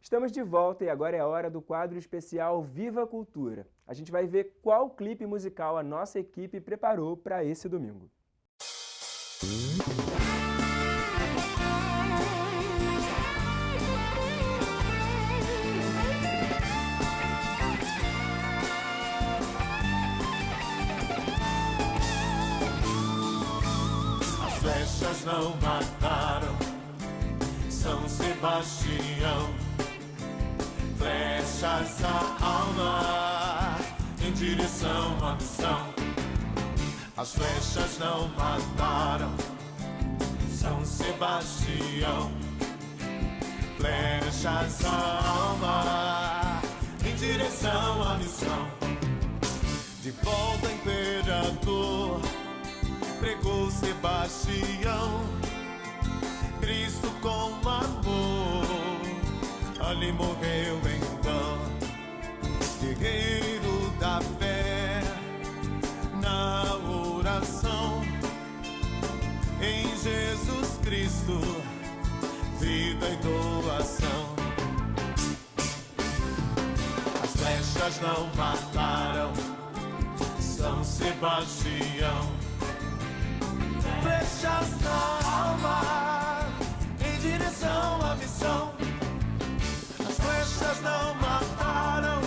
Estamos de volta e agora é a hora do quadro especial Viva a Cultura. A gente vai ver qual clipe musical a nossa equipe preparou para esse domingo. As flechas não mataram São Sebastião, flechas à alma em direção à missão. As flechas não mataram São Sebastião, flechas à alma em direção à missão. De volta, imperador, pregou Sebastião, Cristo com amor, ali morreu então, guerreiro da fé, na oração, em Jesus Cristo, vida e doação. As flechas não mataram São Sebastião, flechas na alma em direção à missão. As flechas não mataram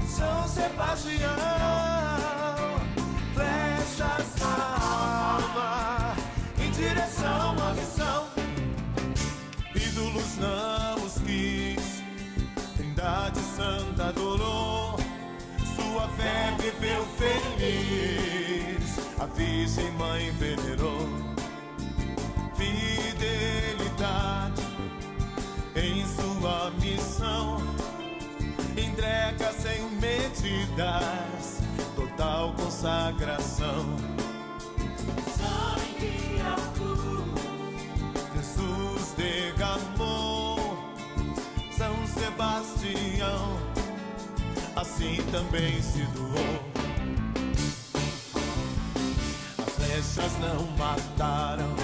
São Sebastião, flechas na alma em direção à missão. Ídolos não os quis, Trindade Santa adorou, sua fé viveu feliz, a Virgem Mãe venerou. Fidelidade em sua missão, entrega sem medidas, total consagração. Sangue à cruz Jesus derramou, São Sebastião assim também se doou. As flechas não mataram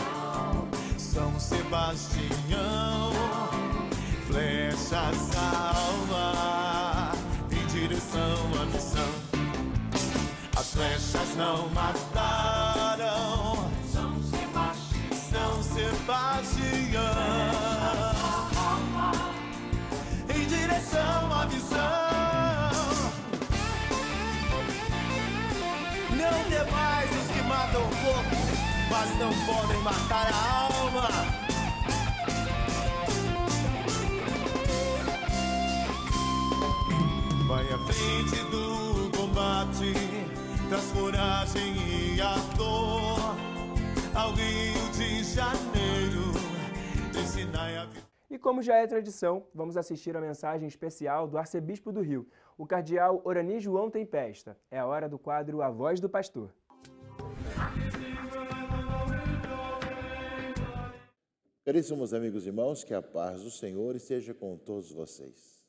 São Sebastião, flechas à alma em direção à missão. As flechas não mataram São Sebastião, em direção à missão. Não demais os que matam o corpo, mas não podem matar a alma. Vai à frente do combate, traz coragem e ardor, ao Rio de Janeiro, ensinai a vida. E como já é tradição, vamos assistir a mensagem especial do arcebispo do Rio, o cardeal Orani João Tempesta. É a hora do quadro A Voz do Pastor. Caríssimos amigos e irmãos, que a paz do Senhor esteja com todos vocês.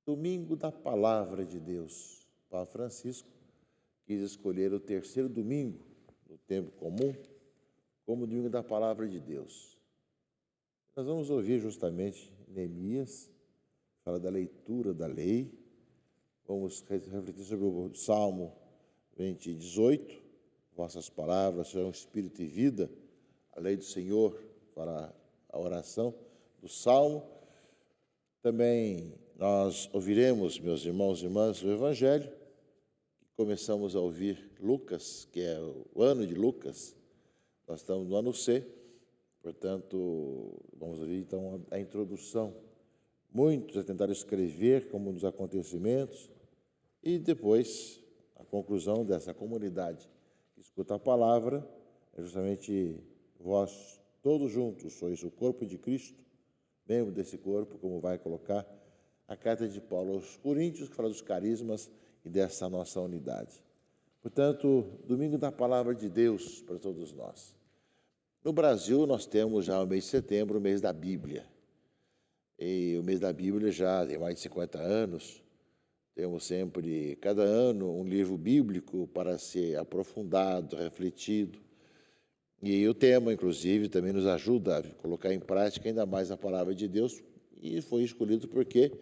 Domingo da Palavra de Deus. Papa Francisco quis escolher o terceiro domingo do tempo comum como domingo da Palavra de Deus. Nós vamos ouvir justamente Neemias, fala da leitura da lei. Vamos refletir sobre o Salmo 18. Vossas palavras serão espírito e vida. A lei do Senhor para a oração do Salmo. Também nós ouviremos, meus irmãos e irmãs, o Evangelho. Começamos a ouvir Lucas, que é o ano de Lucas. Nós estamos no ano C, portanto, vamos ouvir então a introdução. Muitos já tentaram escrever como nos acontecimentos e depois a conclusão dessa comunidade que escuta a palavra é justamente vós, todos juntos, sois o corpo de Cristo, membro desse corpo, como vai colocar a carta de Paulo aos Coríntios, que fala dos carismas e dessa nossa unidade. Portanto, domingo da Palavra de Deus para todos nós. No Brasil, nós temos já o mês de setembro, o mês da Bíblia. E o mês da Bíblia já tem mais de 50 anos. Temos sempre, cada ano, um livro bíblico para ser aprofundado, refletido. E o tema, inclusive, também nos ajuda a colocar em prática ainda mais a Palavra de Deus, e foi escolhido porque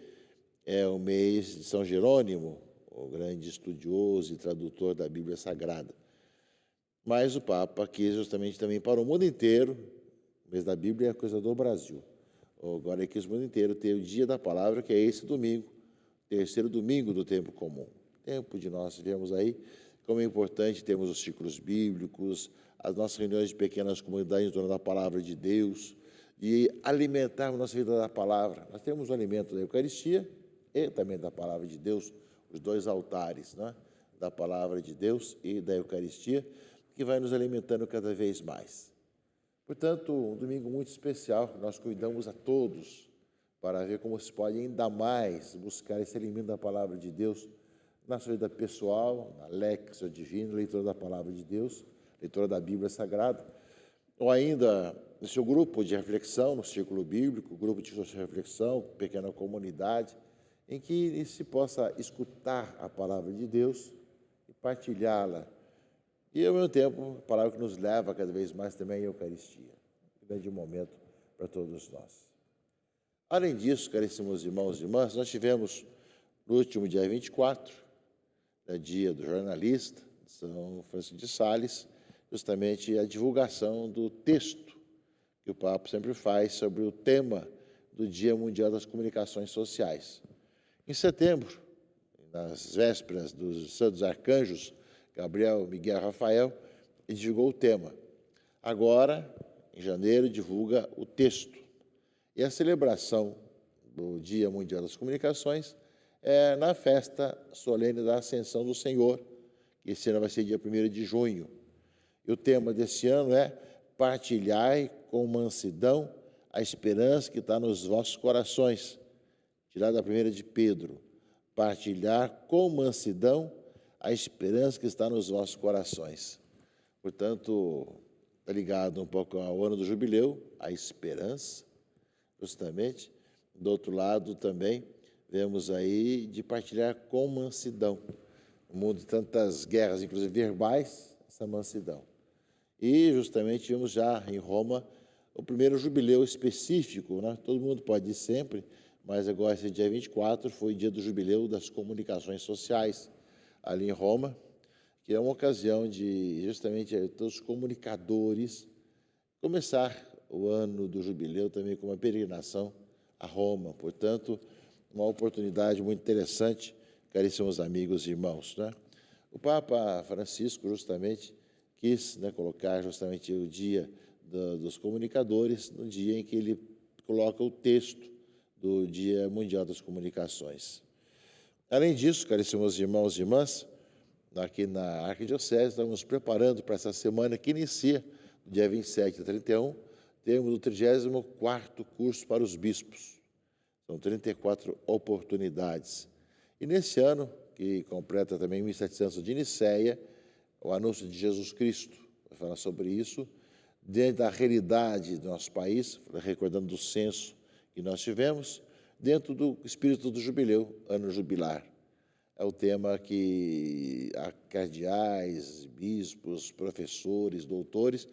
é o mês de São Jerônimo, o grande estudioso e tradutor da Bíblia Sagrada. Mas o Papa quis justamente também para o mundo inteiro, o mês da Bíblia é coisa do Brasil. Agora ele quis o mundo inteiro ter o Dia da Palavra, que é esse domingo, terceiro domingo do tempo comum. Tempo de nós vivemos aí, como é importante termos os ciclos bíblicos, as nossas reuniões de pequenas comunidades em torno da Palavra de Deus, e alimentarmos nossa vida da Palavra. Nós temos o alimento da Eucaristia e também da Palavra de Deus, os dois altares, né? Da Palavra de Deus e da Eucaristia, que vai nos alimentando cada vez mais. Portanto, um domingo muito especial, nós convidamos a todos para ver como se pode ainda mais buscar esse alimento da Palavra de Deus na sua vida pessoal, na Léxio Divina, leitura da Palavra de Deus, leitura da Bíblia Sagrada, ou ainda no seu grupo de reflexão, no círculo bíblico, grupo de reflexão, pequena comunidade, em que se possa escutar a Palavra de Deus e partilhá-la. E, ao mesmo tempo, a palavra que nos leva cada vez mais também à Eucaristia. Um grande momento para todos nós. Além disso, caríssimos irmãos e irmãs, nós tivemos no último dia 24, dia do jornalista, São Francisco de Sales, justamente a divulgação do texto que o Papa sempre faz sobre o tema do Dia Mundial das Comunicações Sociais. Em setembro, nas vésperas dos Santos Arcanjos, Gabriel, Miguel e Rafael, ele divulgou o tema. Agora, em janeiro, divulga o texto. E a celebração do Dia Mundial das Comunicações é na festa solene da Ascensão do Senhor, que esse ano vai ser dia 1º de junho. E o tema desse ano é partilhai com mansidão a esperança que está nos vossos corações. Tirado da 1ª de Pedro. Partilhar com mansidão a esperança que está nos vossos corações. Portanto, está ligado um pouco ao ano do jubileu, a esperança, justamente. Do outro lado também, vemos aí de partilhar com mansidão. No mundo de tantas guerras, inclusive verbais, essa mansidão. E, justamente, vimos já em Roma o primeiro jubileu específico, né? Todo mundo pode ir sempre, mas agora, esse dia 24, foi o dia do jubileu das comunicações sociais, ali em Roma, que é uma ocasião de, justamente, todos os comunicadores começar o ano do jubileu também com uma peregrinação a Roma. Portanto, uma oportunidade muito interessante, caríssimos amigos e irmãos, né? O Papa Francisco, justamente, quis, né, colocar justamente o dia dos comunicadores no dia em que ele coloca o texto do Dia Mundial das Comunicações. Além disso, caríssimos irmãos e irmãs, aqui na Arquidiocese, estamos preparando para essa semana que inicia, dia 27 a 31, temos o 34º curso para os bispos. São 34 oportunidades. E nesse ano, que completa também 1700 de Nicéia, o anúncio de Jesus Cristo, vai falar sobre isso, dentro da realidade do nosso país, recordando do censo que nós tivemos, dentro do espírito do jubileu, ano jubilar. É o tema que cardeais, bispos, professores, doutores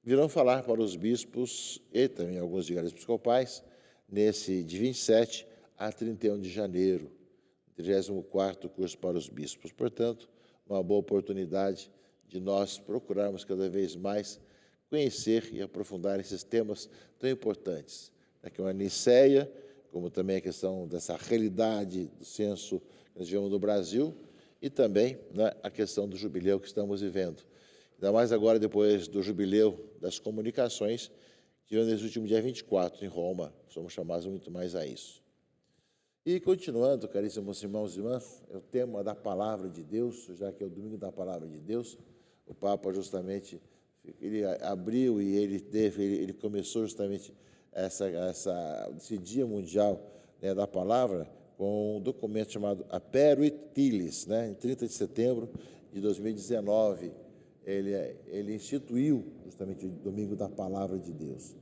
virão falar para os bispos e também alguns vigários episcopais nesse de 27 a 31 de janeiro, 34º curso para os bispos. Portanto, uma boa oportunidade de nós procurarmos cada vez mais conhecer e aprofundar esses temas tão importantes. Aqui uma Nicéia, como também a questão dessa realidade do censo que nós vivemos no Brasil, e também, né, a questão do jubileu que estamos vivendo. Ainda mais agora, depois do jubileu das comunicações, que tivemos nesse último dia 24, em Roma. Somos chamados muito mais a isso. E continuando, caríssimos irmãos e irmãs, é o tema da Palavra de Deus, já que é o domingo da Palavra de Deus. O Papa justamente, ele abriu e ele começou justamente esse Dia Mundial, né, da Palavra, com um documento chamado Aperuit Tilis, né, em 30 de setembro de 2019. Ele instituiu justamente o Domingo da Palavra de Deus.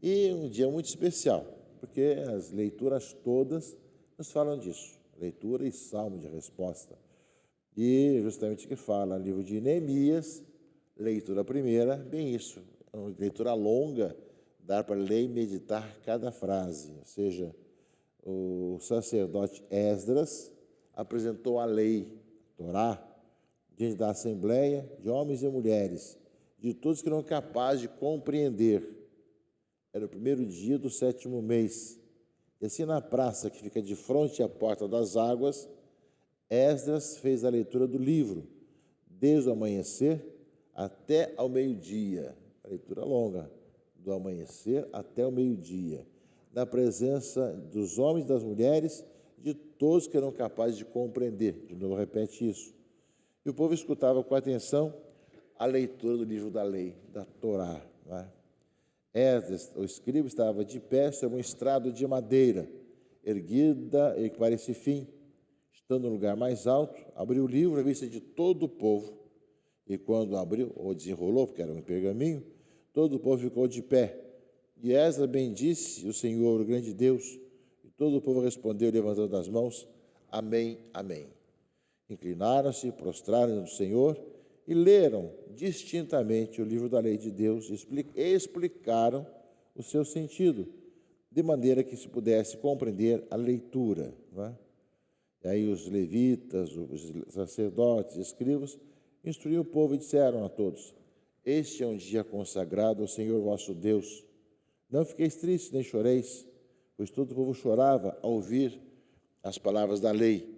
E um dia muito especial, porque as leituras todas nos falam disso, leitura e salmo de resposta. E justamente que fala, livro de Neemias, leitura primeira, bem isso, uma leitura longa, dar para ler e meditar cada frase, ou seja, o sacerdote Esdras apresentou a lei, a Torá, diante da assembleia de homens e mulheres, de todos que eram capazes de compreender. Era o primeiro dia do 7º mês. E assim, na praça que fica de frente à porta das águas, Esdras fez a leitura do livro, desde o amanhecer até ao meio-dia. A leitura longa, do amanhecer até o meio-dia, na presença dos homens e das mulheres, de todos que eram capazes de compreender. De novo, repete isso. E o povo escutava com atenção a leitura do livro da lei, da Torá. Não é? Esdras, o escriba, estava de pé sobre um estrado de madeira, erguida e para esse fim. Estando no lugar mais alto, abriu o livro à vista de todo o povo. E quando abriu, ou desenrolou, porque era um pergaminho, todo o povo ficou de pé. E Esdras bendisse o Senhor, o grande Deus. E todo o povo respondeu, levantando as mãos, amém, amém. Inclinaram-se, prostraram-se do Senhor e leram distintamente o livro da lei de Deus e explicaram o seu sentido, de maneira que se pudesse compreender a leitura. Não é? E aí os levitas, os sacerdotes, escribas, instruíram o povo e disseram a todos: este é um dia consagrado ao Senhor vosso Deus. Não fiqueis tristes nem choreis, pois todo o povo chorava ao ouvir as palavras da lei.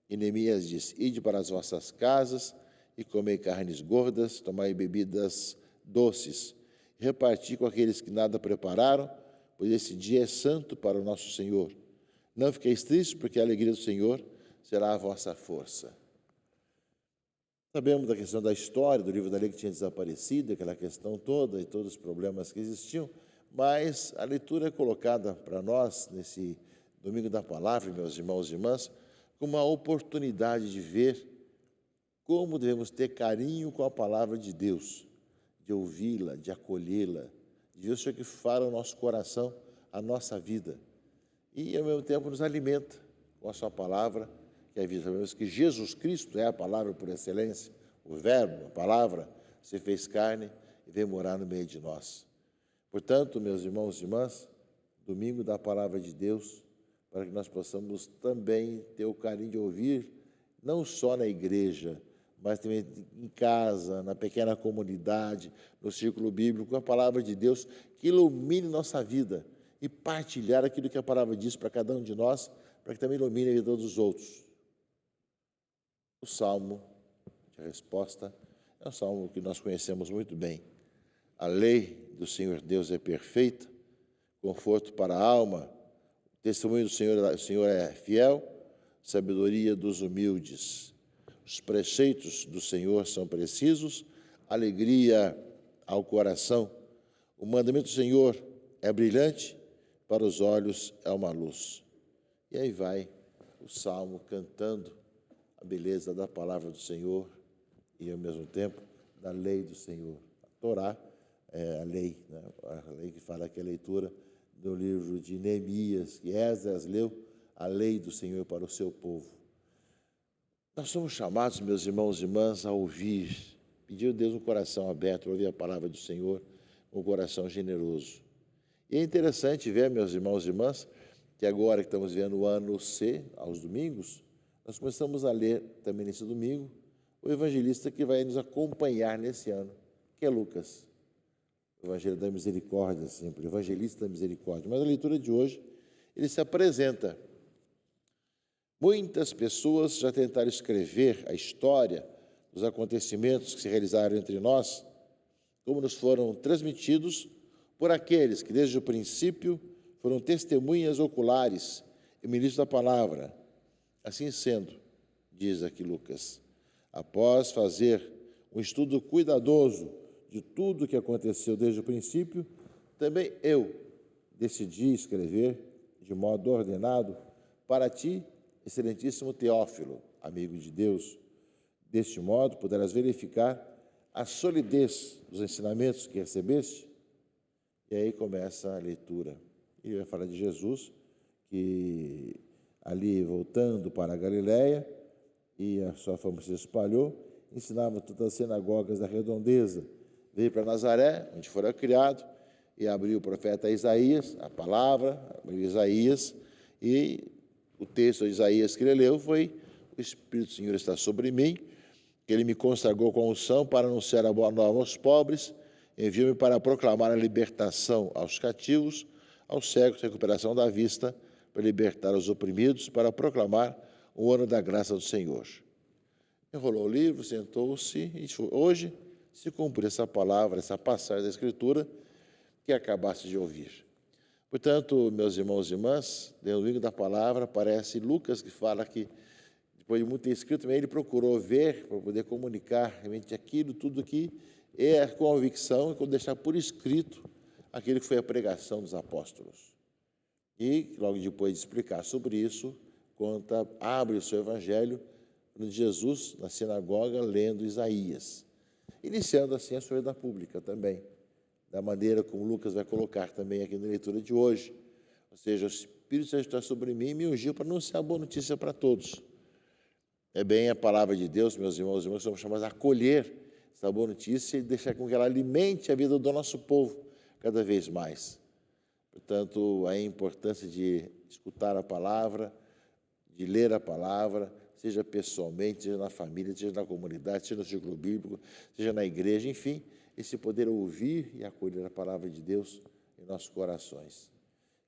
E Neemias disse: ide para as vossas casas e comei carnes gordas, tomai bebidas doces, reparti com aqueles que nada prepararam, pois esse dia é santo para o nosso Senhor. Não fiqueis tristes, porque a alegria do Senhor será a vossa força. Sabemos da questão da história do livro da lei que tinha desaparecido, aquela questão toda e todos os problemas que existiam, mas a leitura é colocada para nós, nesse domingo da palavra, meus irmãos e irmãs, como uma oportunidade de ver como devemos ter carinho com a palavra de Deus, de ouvi-la, de acolhê-la, de ver o Senhor que fala ao nosso coração, a nossa vida. E, ao mesmo tempo, nos alimenta com a sua palavra, que é a vida. Sabemos que Jesus Cristo é a palavra por excelência, o verbo, a palavra, se fez carne e veio morar no meio de nós. Portanto, meus irmãos e irmãs, domingo da palavra de Deus, para que nós possamos também ter o carinho de ouvir, não só na igreja, mas também em casa, na pequena comunidade, no círculo bíblico, a palavra de Deus que ilumine nossa vida e partilhar aquilo que a palavra diz para cada um de nós, para que também ilumine a vida dos outros. O salmo de resposta é um salmo que nós conhecemos muito bem. A lei do Senhor Deus é perfeita, conforto para a alma. O testemunho do Senhor é fiel, sabedoria dos humildes. Os preceitos do Senhor são precisos, alegria ao coração. O mandamento do Senhor é brilhante, para os olhos é uma luz. E aí vai o salmo cantando a beleza da palavra do Senhor e, ao mesmo tempo, da lei do Senhor. A Torá é a lei, né? A lei que fala que a leitura do livro de Neemias, que Esdras leu, a lei do Senhor para o seu povo. Nós somos chamados, meus irmãos e irmãs, a ouvir, pedir a Deus um coração aberto, a ouvir a palavra do Senhor, um coração generoso. E é interessante ver, meus irmãos e irmãs, que agora que estamos vendo o ano C, aos domingos, nós começamos a ler também nesse domingo o evangelista que vai nos acompanhar nesse ano, que é Lucas. O Evangelho da Misericórdia, sempre, o evangelista da misericórdia. Mas a leitura de hoje, ele se apresenta. Muitas pessoas já tentaram escrever a história dos acontecimentos que se realizaram entre nós, como nos foram transmitidos por aqueles que, desde o princípio, foram testemunhas oculares e ministros da palavra. Assim sendo, diz aqui Lucas, após fazer um estudo cuidadoso de tudo o que aconteceu desde o princípio, também eu decidi escrever de modo ordenado para ti, excelentíssimo Teófilo, amigo de Deus. Deste modo, poderás verificar a solidez dos ensinamentos que recebeste. E aí começa a leitura. Ele vai falar de Jesus, que ali voltando para a Galiléia, e a sua fama se espalhou, ensinava todas as sinagogas da redondeza. Veio para Nazaré, onde fora criado, e abriu o profeta Isaías, a palavra, abriu Isaías, E o texto de Isaías que ele leu foi: o Espírito do Senhor está sobre mim, que ele me consagrou com unção para anunciar a boa nova aos pobres, enviou-me para proclamar a libertação aos cativos, aos cegos, recuperação da vista, para libertar os oprimidos, para proclamar o ano da graça do Senhor. Enrolou o livro, sentou-se e hoje se cumpre essa palavra, essa passagem da Escritura que acabaste de ouvir. Portanto, meus irmãos e irmãs, no domingo da palavra, aparece Lucas que fala que, depois de muito ter escrito, ele procurou ver, para poder comunicar realmente aquilo, tudo que é a convicção, e deixar por escrito aquilo que foi a pregação dos apóstolos. E, logo depois de explicar sobre isso, abre o seu evangelho de Jesus na sinagoga, lendo Isaías, iniciando assim a sua vida pública também, da maneira como Lucas vai colocar também aqui na leitura de hoje. Ou seja, o Espírito Santo está sobre mim e me ungiu para anunciar a boa notícia para todos. É bem a palavra de Deus, meus irmãos e irmãs, somos chamados a acolher essa boa notícia e deixar com que ela alimente a vida do nosso povo cada vez mais. Portanto, a importância de escutar a palavra, de ler a palavra, seja pessoalmente, seja na família, seja na comunidade, seja no círculo bíblico, seja na igreja, enfim, esse poder ouvir e acolher a palavra de Deus em nossos corações.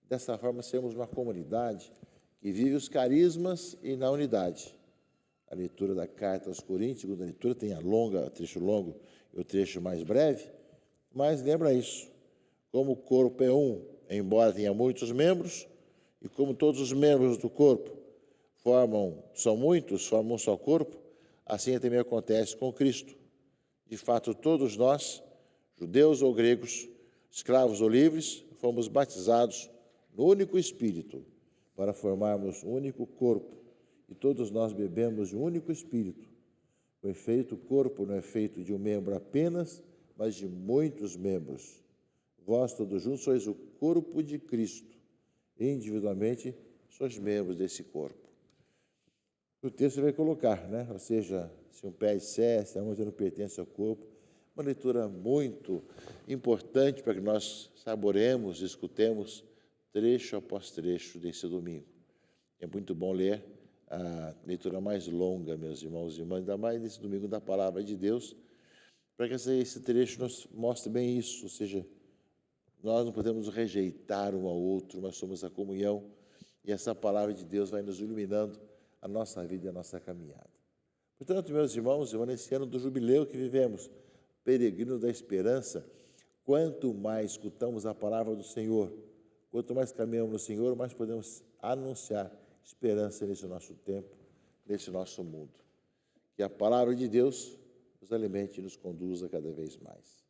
Dessa forma, sermos uma comunidade que vive os carismas e na unidade. A leitura da carta aos Coríntios, segunda leitura, tem o trecho longo e o trecho mais breve, mas lembra isso, como o corpo é um, embora tenha muitos membros, e como todos os membros do corpo são muitos, formam um só corpo, assim também acontece com Cristo. De fato, todos nós, judeus ou gregos, escravos ou livres, fomos batizados no único Espírito, para formarmos um único corpo, e todos nós bebemos de um único Espírito. Com efeito, o corpo não é feito de um membro apenas, mas de muitos membros. Vós, todos juntos, sois o corpo de Cristo, e individualmente sois membros desse corpo. O texto vai colocar, né? Ou seja, se um pé dissesse, a outra não pertence ao corpo. Uma leitura muito importante para que nós saboreemos, escutemos trecho após trecho desse domingo. É muito bom ler a leitura mais longa, meus irmãos e irmãs, ainda mais nesse domingo da Palavra de Deus, para que esse trecho nos mostre bem isso, ou seja, nós não podemos rejeitar um ao outro, mas somos a comunhão, e essa Palavra de Deus vai nos iluminando a nossa vida e a nossa caminhada. Portanto, meus irmãos, nesse ano do jubileu que vivemos, peregrino da esperança, quanto mais escutamos a palavra do Senhor, quanto mais caminhamos no Senhor, mais podemos anunciar esperança nesse nosso tempo, nesse nosso mundo. Que a palavra de Deus nos alimente e nos conduza cada vez mais.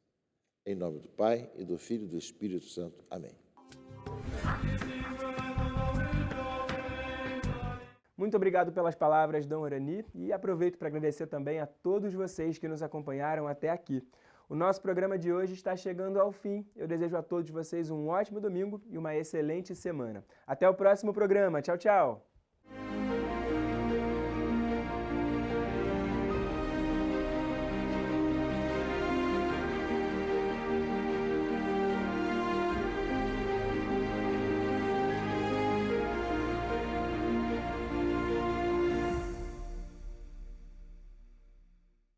Em nome do Pai, e do Filho e do Espírito Santo. Amém. Muito obrigado pelas palavras, Dom Orani, e aproveito para agradecer também a todos vocês que nos acompanharam até aqui. O nosso programa de hoje está chegando ao fim. Eu desejo a todos vocês um ótimo domingo e uma excelente semana. Até o próximo programa. Tchau, tchau!